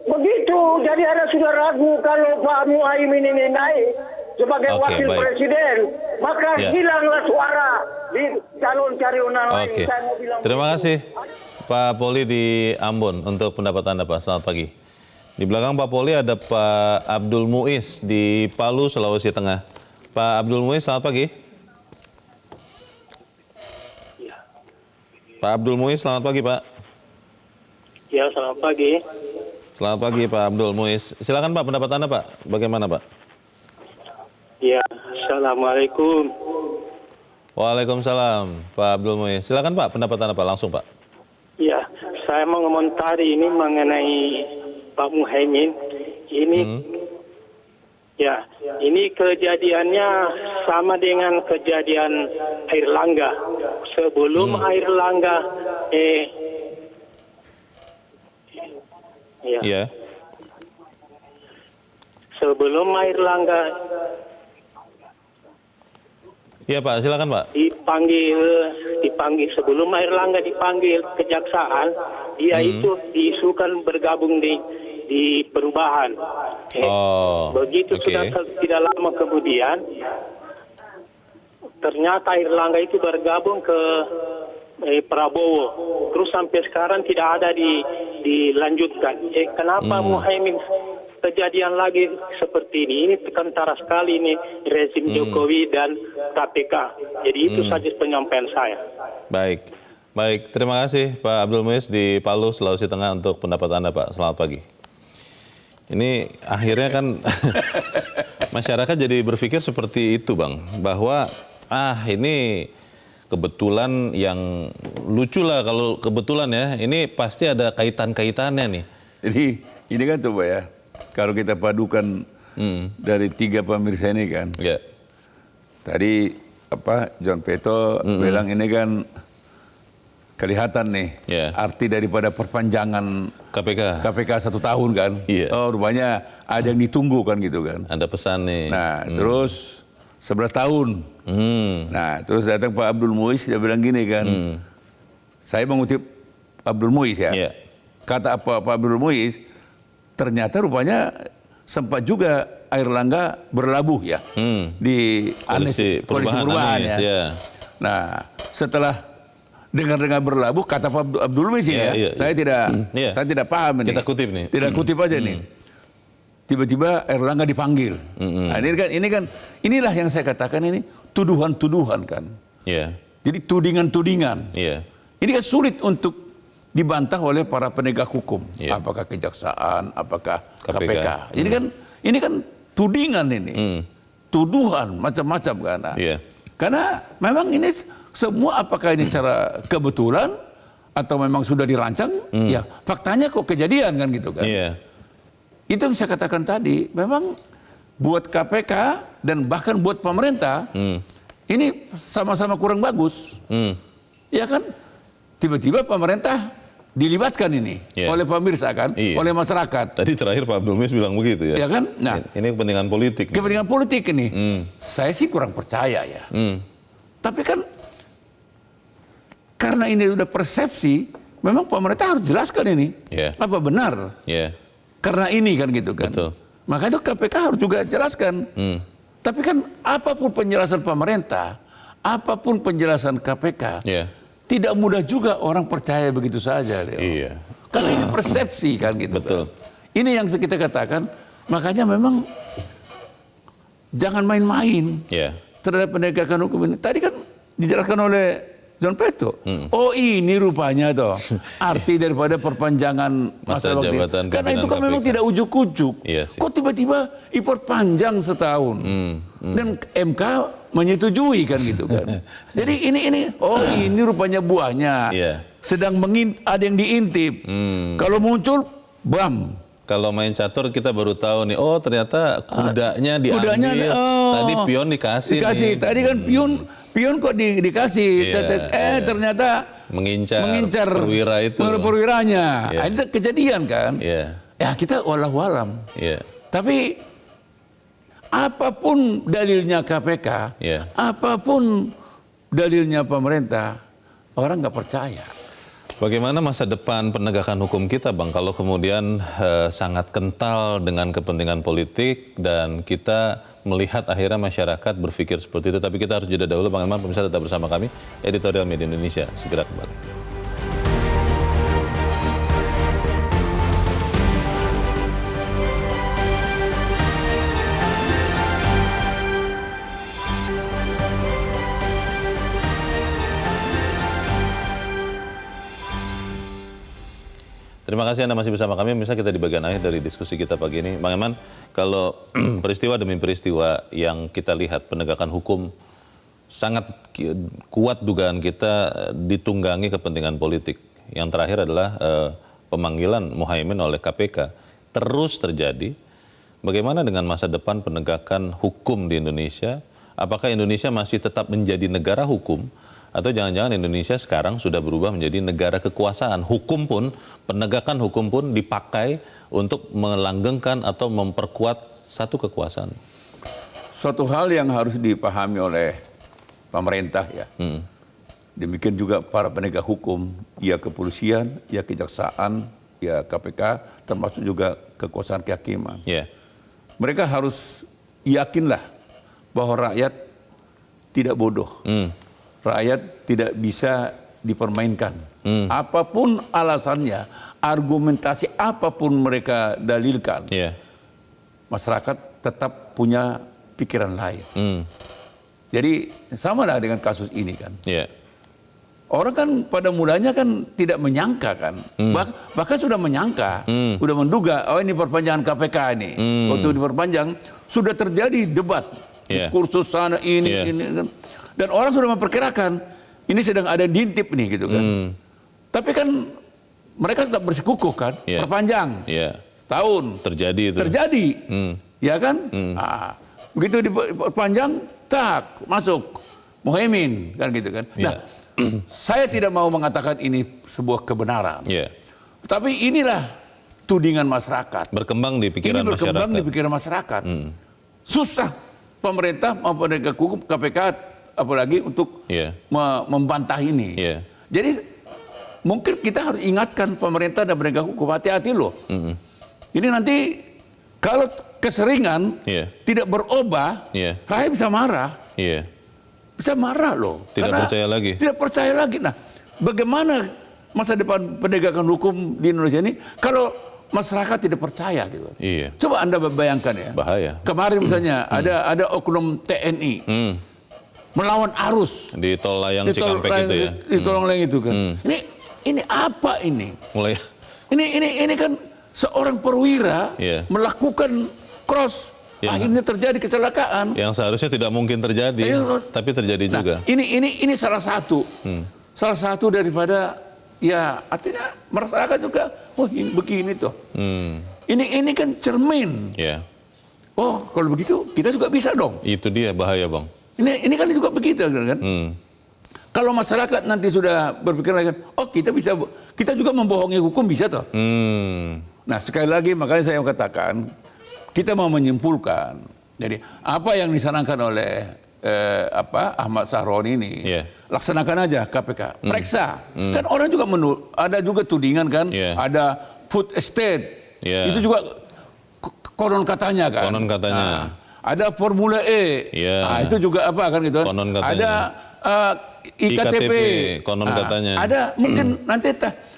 Begitu, jadi ada sudah ragu kalau Pak Muhaimin ini naik sebagai wakil presiden, maka hilanglah suara di calon-calon lain. Terima kasih Pak Poli di Ambon untuk pendapat Anda Pak. Selamat pagi. Di belakang Pak Poli ada Pak Abdul Muiz di Palu, Sulawesi Tengah. Pak Abdul Muiz, selamat pagi. Pak Abdul Muiz, selamat pagi Pak. Ya, selamat pagi. Selamat pagi Pak Abdul Muiz. Silakan Pak pendapat Anda Pak. Bagaimana Pak? Ya, Assalamualaikum. Waalaikumsalam Pak Abdul Muiz. Silakan Pak pendapat Anda Pak, langsung Pak. Ya, saya mau mengomentari ini mengenai Pak Muhaimin. Ini ini kejadiannya sama dengan kejadian Airlangga. Sebelum Airlangga sebelum Airlangga Pak, silakan Pak. Dipanggil sebelum Airlangga dipanggil kejaksaan, dia itu diisukan bergabung di perubahan. Begitu sudah tidak lama kemudian, ternyata Airlangga itu bergabung ke Prabowo. Terus sampai sekarang tidak ada dilanjutkan. Kenapa Muhaimin kejadian lagi seperti ini? Ini kentara sekali ini rezim Jokowi dan KPK. Jadi itu saja penyampaian saya. Baik. Terima kasih Pak Abdul Muiz di Palu, Sulawesi Tengah untuk pendapat Anda Pak. Selamat pagi. Ini akhirnya kan masyarakat jadi berpikir seperti itu Bang. Bahwa ini kebetulan yang lucu lah kalau kebetulan ya. Ini pasti ada kaitan-kaitannya nih. Jadi ini kan coba ya. Kalau kita padukan dari tiga pemirsa ini kan. Tadi John Peto bilang ini kan kelihatan nih arti daripada perpanjangan KPK 1 tahun kan. Rupanya ada yang ditunggu kan gitu kan. Ada pesan nih. Nah terus 11 tahun. Nah terus datang Pak Abdul Muiz, dia bilang gini kan. Saya mengutip Abdul Muiz ya. Kata Pak Abdul Muiz, ternyata rupanya sempat juga Airlangga berlabuh ya di koalisi perubahan ya. Nah, setelah dengar-dengar berlabuh, kata Pak Abdul Muiz saya tidak paham ini. Kita kutip nih. Tidak kutip aja nih. Tiba-tiba Airlangga dipanggil. Nah, inilah yang saya katakan ini tuduhan-tuduhan kan. Jadi tudingan-tudingan. Ini kan sulit untuk dibantah oleh para penegak hukum, apakah kejaksaan, apakah KPK. Ini kan tudingan ini, tuduhan macam-macam kan. Karena memang ini semua apakah ini cara kebetulan atau memang sudah dirancang? Ya faktanya kok kejadian kan gitu kan. Itu yang saya katakan tadi, memang buat KPK dan bahkan buat pemerintah ini sama-sama kurang bagus, ya kan? Tiba-tiba pemerintah dilibatkan ini oleh pemirsa kan, oleh masyarakat. Tadi terakhir Pak Abdul Muiz bilang begitu ya. Ya kan? Nah, ini kepentingan politik. Kepentingan politik ini. Saya sih kurang percaya ya. Tapi kan karena ini udah persepsi, memang pemerintah harus jelaskan ini. Apa benar? Karena ini kan gitu kan. Betul. Maka itu KPK harus juga jelaskan. Tapi kan apapun penjelasan pemerintah, apapun penjelasan KPK, tidak mudah juga orang percaya begitu saja. Karena ini persepsi kan gitu. Betul. Kan. Ini yang kita katakan, makanya memang jangan main-main terhadap penegakan hukum ini. Tadi kan dijelaskan oleh John Petto. Oh ini rupanya toh arti daripada perpanjangan masa jabatan. Karena itu kan memang tidak ujuk-ujuk. Kok tiba-tiba diperpanjang setahun dan MK menyetujui kan gitu kan. Jadi ini rupanya buahnya. Sedang ada yang diintip. Kalau muncul bam. Kalau main catur kita baru tahu nih, oh ternyata kudanya diambil. Tadi pion dikasih. Tadi kan pion kok dikasih. Ternyata mengincar perwira itu. Perwiranya. Ini kejadian kan. Ya kita walau-walam. Tapi apapun dalilnya KPK, apapun dalilnya pemerintah, orang nggak percaya. Bagaimana masa depan penegakan hukum kita, Bang, kalau kemudian sangat kental dengan kepentingan politik dan kita melihat akhirnya masyarakat berpikir seperti itu. Tapi kita harus jeda dahulu, Bang Elman. Pemirsa tetap bersama kami, Editorial Media Indonesia. Segera kembali. Terima kasih Anda masih bersama kami. Misalnya kita di bagian akhir dari diskusi kita pagi ini. Bang Eman, kalau peristiwa demi peristiwa yang kita lihat penegakan hukum sangat kuat dugaan kita ditunggangi kepentingan politik. Yang terakhir adalah pemanggilan Muhaimin oleh KPK. Terus terjadi. Bagaimana dengan masa depan penegakan hukum di Indonesia? Apakah Indonesia masih tetap menjadi negara hukum? Atau jangan-jangan Indonesia sekarang sudah berubah menjadi negara kekuasaan. Hukum pun, penegakan hukum pun dipakai untuk melanggengkan atau memperkuat satu kekuasaan. Suatu hal yang harus dipahami oleh pemerintah ya. Demikian juga para penegak hukum, ya kepolisian, ya kejaksaan, ya KPK, termasuk juga kekuasaan kehakiman. Mereka harus yakinlah bahwa rakyat tidak bodoh. Rakyat tidak bisa dipermainkan. Apapun alasannya, argumentasi apapun mereka dalilkan, masyarakat tetap punya pikiran lain. Jadi sama lah dengan kasus ini kan. Orang kan pada mulanya kan tidak menyangka kan. Bahkan sudah menyangka, sudah menduga, oh ini perpanjangan KPK ini. Waktu diperpanjang, sudah terjadi debat. Diskursus sana ini kan. Dan orang sudah memperkirakan ini sedang ada diintip nih gitu kan. Tapi kan mereka tetap bersikukuh kan, perpanjang setahun. Terjadi itu. Terjadi, ya kan? Begitu diperpanjang, tak masuk Muhaimin kan gitu kan. Nah, saya tidak mau mengatakan ini sebuah kebenaran. Tapi inilah tudingan masyarakat. Berkembang di pikiran masyarakat. Berkembang di pikiran masyarakat. Susah pemerintah maupun penegak hukum KPK apalagi untuk membantah ini. Jadi mungkin kita harus ingatkan pemerintah dan penegak hukum, hati-hati loh. Ini nanti kalau keseringan tidak berubah, rakyat bisa marah. Bisa marah loh. Tidak percaya lagi. Tidak percaya lagi. Nah, bagaimana masa depan penegakan hukum di Indonesia ini kalau masyarakat tidak percaya gitu? Coba Anda bayangkan ya. Bahaya. Kemarin misalnya ada oknum TNI melawan arus di tol layang Cikampek itu ya. Di tol layang itu kan. Ini apa ini? Mulai. Ini kan seorang perwira melakukan cross. Akhirnya terjadi kecelakaan. Yang seharusnya tidak mungkin terjadi, tapi terjadi juga. Ini salah satu daripada ya artinya masyarakat juga. Oh ini begini toh. Ini kan cermin. Oh kalau begitu kita juga bisa dong. Itu dia bahaya bang. Ini kan juga begitu kan. Kalau masyarakat nanti sudah berpikir lagi, oh kita juga membohongi hukum bisa toh. Nah sekali lagi makanya saya katakan kita mau menyimpulkan. Jadi apa yang disarankan oleh Ahmad Sahroni ini, laksanakan aja KPK, periksa. Kan orang juga ada juga tudingan kan, ada food estate, itu juga konon katanya kan. Konon katanya. Ada Formula E, itu juga apa kan gitu. Konon katanya. Ada IKTP, konon katanya. Ada mungkin nanti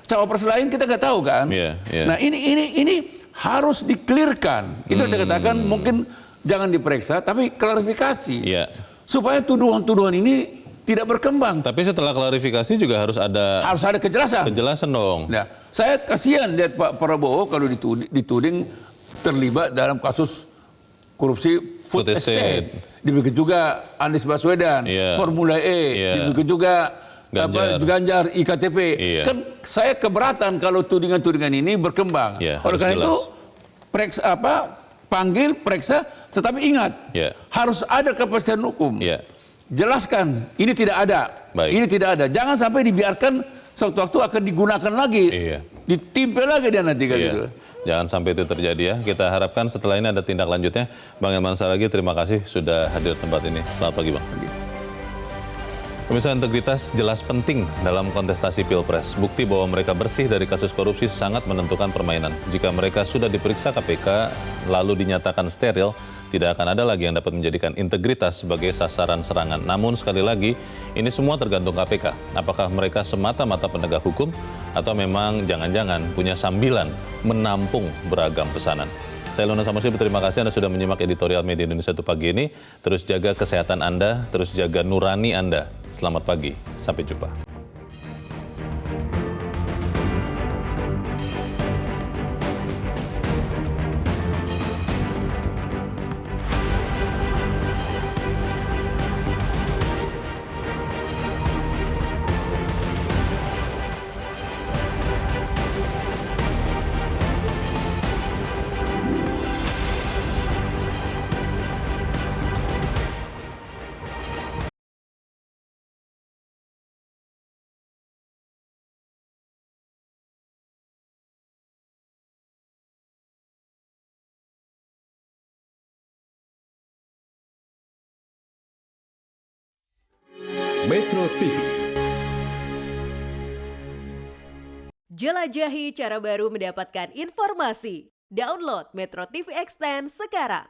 cawapres lain kita nggak tahu kan. Nah ini harus dikelirkan. Itu saya katakan mungkin jangan diperiksa, tapi klarifikasi. Supaya tuduhan-tuduhan ini tidak berkembang. Tapi setelah klarifikasi juga harus ada kejelasan. Kejelasan dong. Nah, saya kasihan lihat Pak Prabowo kalau dituding terlibat dalam kasus korupsi food estate. Demikian juga Anies Baswedan, Formula E, demikian juga Ganjar IKTP. Kan saya keberatan kalau tudingan-tudingan ini berkembang. Oleh karena itu panggil, periksa, tetapi ingat harus ada kepastian hukum. Jelaskan ini tidak ada. Ini tidak ada. Jangan sampai dibiarkan suatu waktu akan digunakan lagi. Ditimpel lagi dia nanti kan itu. Jangan sampai itu terjadi ya. Kita harapkan setelah ini ada tindak lanjutnya. Bang Elman Saragih, terima kasih sudah hadir di tempat ini. Selamat pagi Bang. Pemirsa, integritas jelas penting dalam kontestasi Pilpres. Bukti bahwa mereka bersih dari kasus korupsi sangat menentukan permainan. Jika mereka sudah diperiksa KPK lalu dinyatakan steril, tidak akan ada lagi yang dapat menjadikan integritas sebagai sasaran serangan. Namun sekali lagi, ini semua tergantung KPK. Apakah mereka semata-mata penegak hukum atau memang jangan-jangan punya sambilan menampung beragam pesanan. Saya Luna Samosir, terima kasih Anda sudah menyimak editorial Media Indonesia untuk pagi ini. Terus jaga kesehatan Anda, terus jaga nurani Anda. Selamat pagi, sampai jumpa. Metro TV. Jelajahi cara baru mendapatkan informasi. Download Metro TV Extend sekarang.